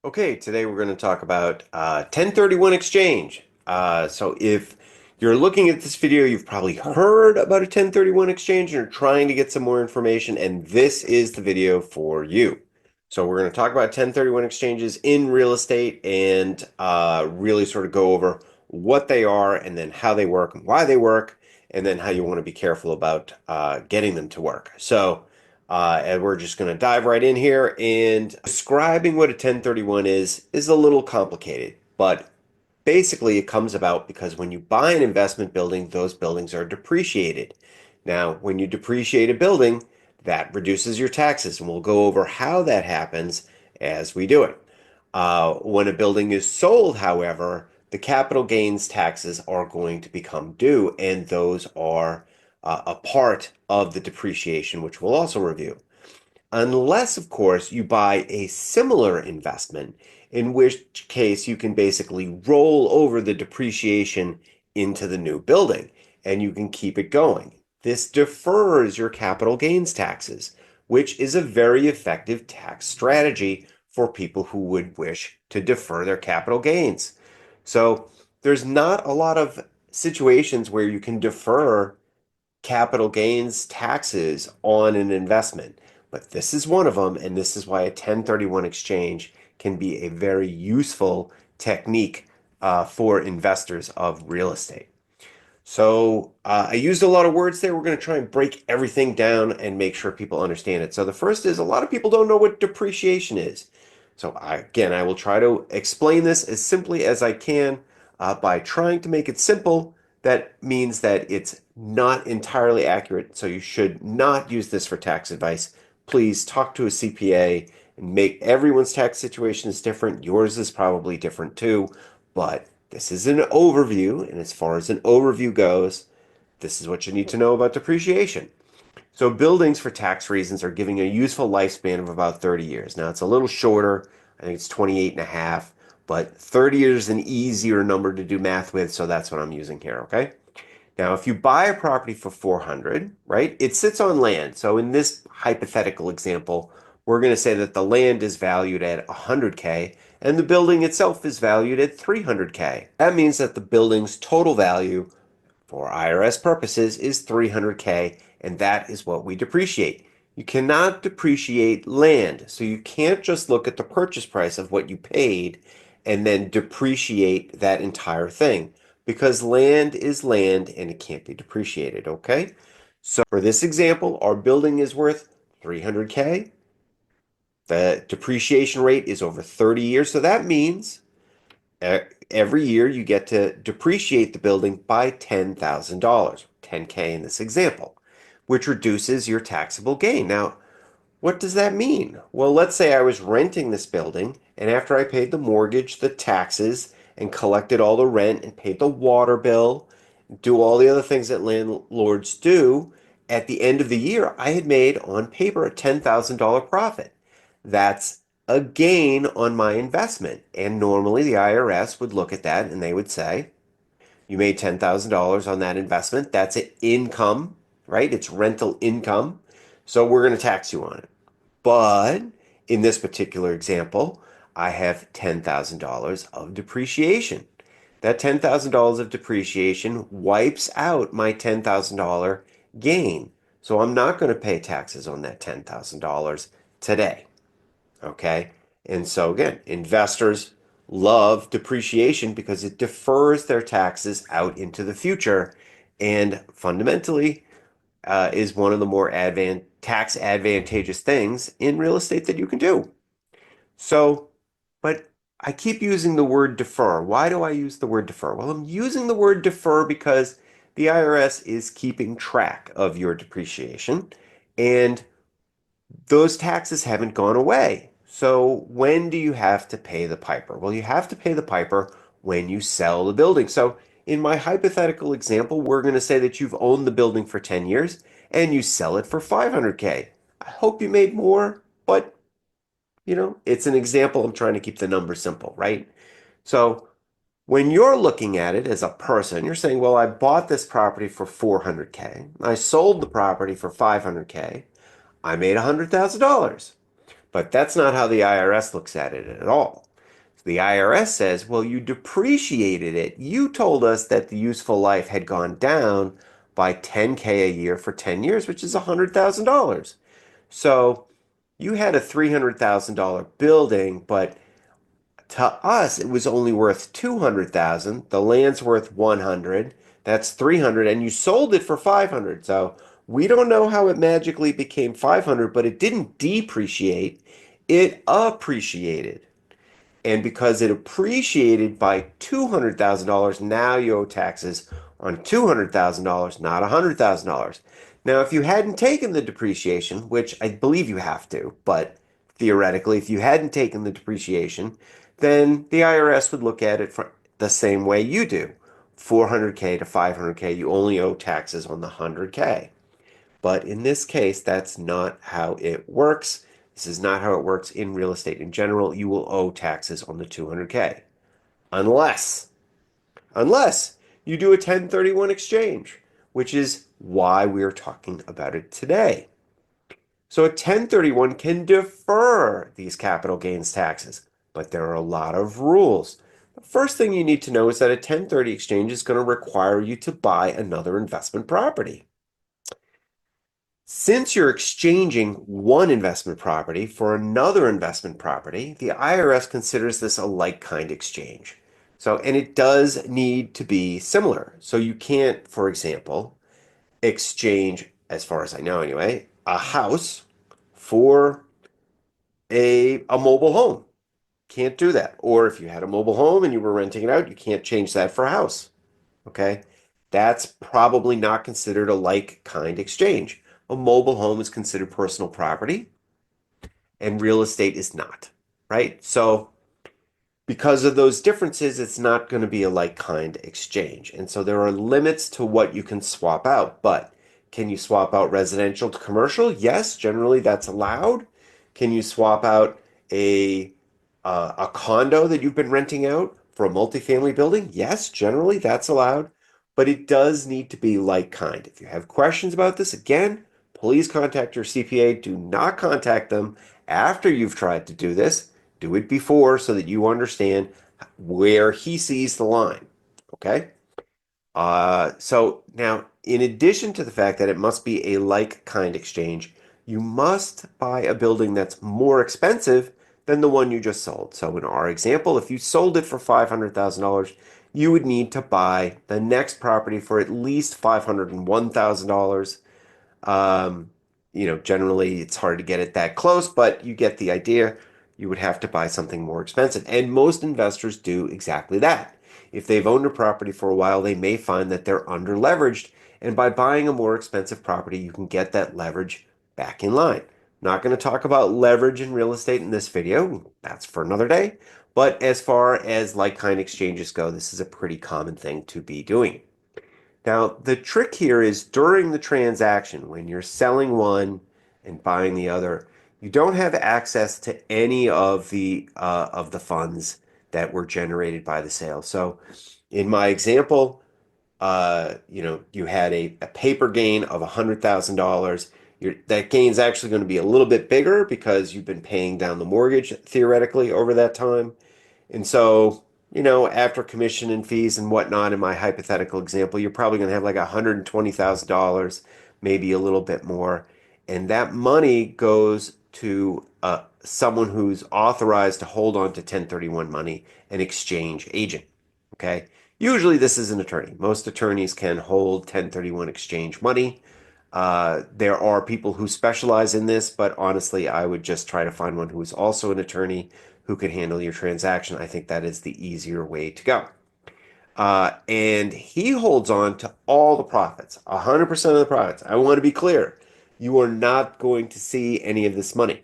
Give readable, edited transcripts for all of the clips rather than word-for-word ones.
Okay, today we're going to talk about 1031 exchange. So if you're looking at this video, you've probably heard about a 1031 exchange and you're trying to get some more information, and this is the video for you. So we're going to talk about 1031 exchanges in real estate and really sort of go over what they are and then how they work and why they work, and then how you want to be careful about getting them to work. And we're just going to dive right in here, and describing what a 1031 is a little complicated, but basically it comes about because when you buy an investment building, those buildings are depreciated. Now, when you depreciate a building, that reduces your taxes, and we'll go over how that happens as we do it. When a building is sold, however, the capital gains taxes are going to become due, and those are a part of the depreciation, which we'll also review. Unless, of course, you buy a similar investment, in which case you can basically roll over the depreciation into the new building and you can keep it going. This defers your capital gains taxes, which is a very effective tax strategy for people who would wish to defer their capital gains. So there's not a lot of situations where you can defer capital gains taxes on an investment. But this is one of them, and this is why a 1031 exchange can be a very useful technique for investors of real estate. I used a lot of words there. We're going to try and break everything down and make sure people understand it. So the first is a lot of people don't know what depreciation is. Again, I will try to explain this as simply as I can by trying to make it simple. That means that it's not entirely accurate, so you should not use this for tax advice. Please talk to a CPA and make everyone's tax situation is different. Yours is probably different too, but this is an overview, and as far as an overview goes, this is what you need to know about depreciation. So buildings, for tax reasons, are giving a useful lifespan of about 30 years. Now, it's a little shorter. I think it's 28 and a half, but 30 years is an easier number to do math with, so that's what I'm using here, okay? Now, if you buy a property for 400, right, it sits on land. So in this hypothetical example, we're going to say that the land is valued at 100K and the building itself is valued at 300K. That means that the building's total value for IRS purposes is 300K, and that is what we depreciate. You cannot depreciate land, so you can't just look at the purchase price of what you paid and then depreciate that entire thing, because land is land and it can't be depreciated, okay? So for this example, our building is worth 300K. The depreciation rate is over 30 years, so that means every year you get to depreciate the building by $10,000, 10K in this example, which reduces your taxable gain. Now, what does that mean? Well, let's say I was renting this building, and after I paid the mortgage, the taxes, and collected all the rent and paid the water bill, do all the other things that landlords do, at the end of the year, I had made on paper a $10,000 profit. That's a gain on my investment. And normally the IRS would look at that and they would say, you made $10,000 on that investment. That's an income, right? It's rental income. So we're going to tax you on it. But in this particular example, I have $10,000 of depreciation. That $10,000 of depreciation wipes out my $10,000 gain. So I'm not going to pay taxes on that $10,000 today. Okay. And so again, investors love depreciation because it defers their taxes out into the future and fundamentally is one of the more tax advantageous things in real estate that you can do. So, but I keep using the word defer. Why do I use the word defer? Well, I'm using the word defer because the IRS is keeping track of your depreciation and those taxes haven't gone away. So when do you have to pay the piper? Well, you have to pay the piper when you sell the building. So in my hypothetical example, we're going to say that you've owned the building for 10 years and you sell it for 500K. I hope you made more, but it's an example. I'm trying to keep the number simple, right? So when you're looking at it as a person, you're saying, well, I bought this property for 400K. I sold the property for 500K. I made $100,000. But that's not how the IRS looks at it at all. The IRS says, well, you depreciated it. You told us that the useful life had gone down by 10K a year for 10 years, which is $100,000. So you had a $300,000 building, but to us it was only worth 200,000. The land's worth 100. That's 300 and you sold it for 500. So we don't know how it magically became 500, but it didn't depreciate. It appreciated. And because it appreciated by $200,000, now you owe taxes on $200,000, not $100,000. Now, if you hadn't taken the depreciation, which I believe you have to, but theoretically, if you hadn't taken the depreciation, then the IRS would look at it the same way you do. 400K to 500K, you only owe taxes on the 100K. But in this case, that's not how it works. This is not how it works in real estate in general. You will owe taxes on the 200K unless unless you do a 1031 exchange, which is why we are talking about it today. So a 1031 can defer these capital gains taxes, but there are a lot of rules. The first thing you need to know is that a 1030 exchange is going to require you to buy another investment property. Since you're exchanging one investment property for another investment property, the IRS considers this a like-kind exchange. So, and it does need to be similar. So you can't, for example, exchange, as far as I know anyway, a house for a mobile home. Can't do that. Or if you had a mobile home and you were renting it out, you can't change that for a house. Okay? That's probably not considered a like-kind exchange. A mobile home is considered personal property and real estate is not, right? So because of those differences, it's not going to be a like-kind exchange. And so there are limits to what you can swap out. But can you swap out residential to commercial? Yes, generally that's allowed. Can you swap out a a condo that you've been renting out for a multifamily building? Yes, generally that's allowed, but it does need to be like kind. If you have questions about this, again, please contact your CPA. Do not contact them after you've tried to do this. Do it before so that you understand where he sees the line. Okay? So now, in addition to the fact that it must be a like-kind exchange, you must buy a building that's more expensive than the one you just sold. So in our example, if you sold it for $500,000, you would need to buy the next property for at least $501,000. Um, generally it's hard to get it that close, but you get the idea. You would have to buy something more expensive. And most investors do exactly that. If they've owned a property for a while, they may find that they're under leveraged. And by buying a more expensive property, you can get that leverage back in line. Not going to talk about leverage in real estate in this video. That's for another day. But as far as like-kind exchanges go, this is a pretty common thing to be doing. Now, the trick here is during the transaction, when you're selling one and buying the other, you don't have access to any of the funds that were generated by the sale. So, in my example, you had a paper gain of $100,000. That gain is actually going to be a little bit bigger because you've been paying down the mortgage theoretically over that time. And so, after commission and fees and whatnot, in my hypothetical example, you're probably going to have like $120,000, maybe a little bit more. And that money goes to someone who's authorized to hold on to 1031 money, an exchange agent. Okay. Usually this is an attorney. Most attorneys can hold 1031 exchange money. There are people who specialize in this, but honestly, I would just try to find one who is also an attorney who can handle your transaction. I think that is the easier way to go. And he holds on to all the profits, 100% of the profits. I want to be clear. You are not going to see any of this money,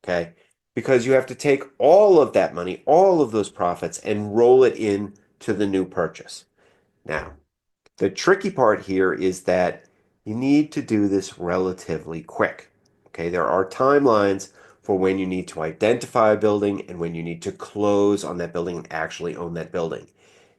okay? Because you have to take all of that money, all of those profits, and roll it in to the new purchase. Now, the tricky part here is that you need to do this relatively quick. Okay, there are timelines for when you need to identify a building and when you need to close on that building and actually own that building.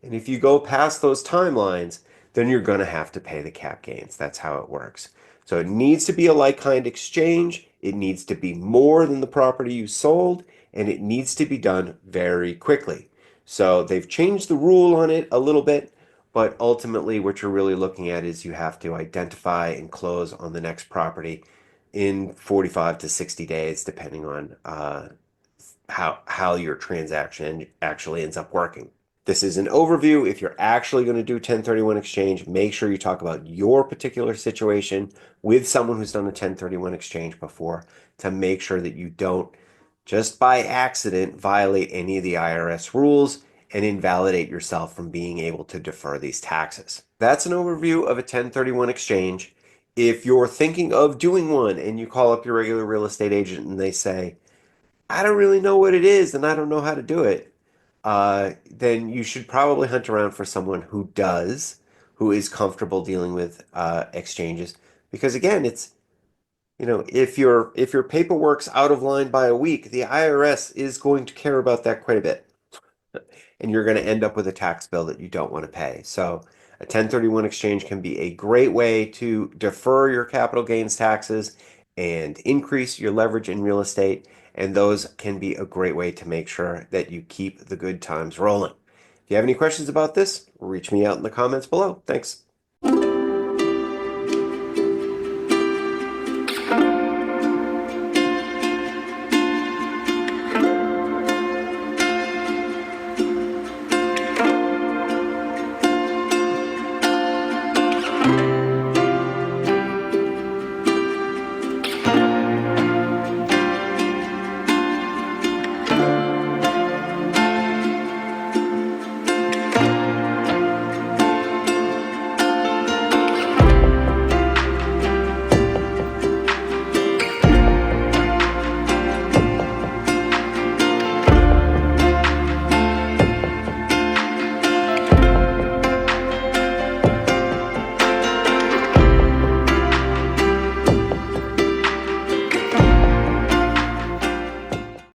And if you go past those timelines, then you're going to have to pay the cap gains. That's how it works. So it needs to be a like-kind exchange. It needs to be more than the property you sold, and it needs to be done very quickly. So they've changed the rule on it a little bit, but ultimately what you're really looking at is you have to identify and close on the next property in 45 to 60 days, depending on how your transaction actually ends up working. This is an overview. If you're actually going to do 1031 exchange, make sure you talk about your particular situation with someone who's done a 1031 exchange before to make sure that you don't just by accident violate any of the IRS rules and invalidate yourself from being able to defer these taxes. That's an overview of a 1031 exchange. If you're thinking of doing one and you call up your regular real estate agent and they say, I don't really know what it is and I don't know how to do it, then you should probably hunt around for someone who does, who is comfortable dealing with exchanges. Because again, it's if your paperwork's out of line by a week, the IRS is going to care about that quite a bit, and you're going to end up with a tax bill that you don't want to pay. So a 1031 exchange can be a great way to defer your capital gains taxes and increase your leverage in real estate. And those can be a great way to make sure that you keep the good times rolling. If you have any questions about this, reach me out in the comments below. Thanks.